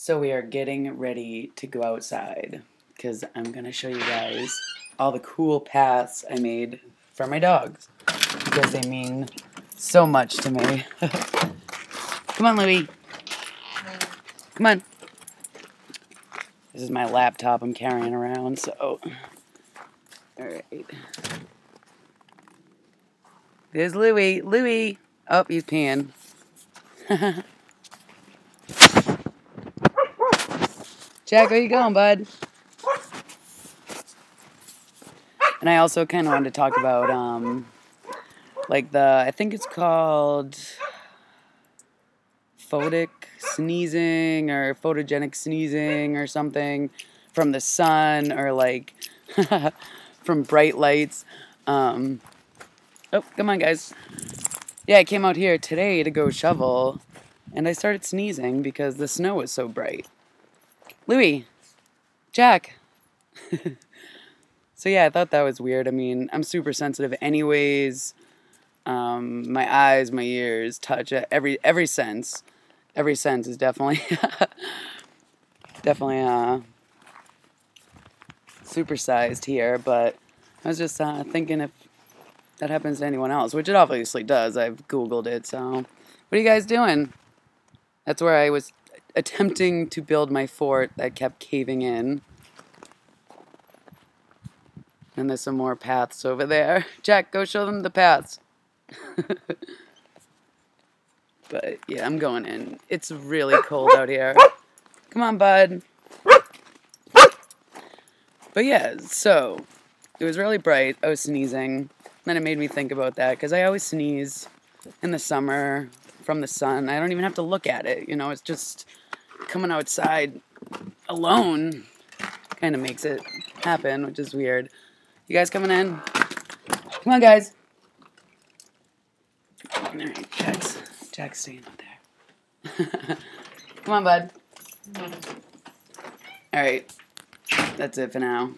So we are getting ready to go outside because I'm going to show you guys all the cool paths I made for my dogs because they mean so much to me. Come on, Louie. Come on. This is my laptop I'm carrying around, so... Alright. There's Louie. Louie! Oh, he's peeing. Jack, where you going, bud? And I also kind of wanted to talk about, like I think it's called Photic sneezing or photogenic sneezing or something from the sun or like from bright lights. Oh, come on, guys. Yeah, I came out here today to go shovel, and I started sneezing because the snow was so bright. Louie, Jack. So yeah, I thought that was weird. I mean, I'm super sensitive anyways. My eyes, my ears, touch, every sense. Every sense is definitely definitely supersized here, but I was just thinking if that happens to anyone else, which it obviously does. I've Googled it, so what are you guys doing? That's where I was attempting to build my fort that kept caving in. And there's some more paths over there. Jack, go show them the paths. But yeah, I'm going in. It's really cold out here. Come on, bud. But yeah, so it was really bright. I was sneezing. Then it made me think about that because I always sneeze in the summer from the sun. I don't even have to look at it. You know, it's just coming outside alone kind of makes it happen, which is weird. You guys coming in? Come on, guys. All right, Jack's staying up there. Come on, bud. All right, that's it for now.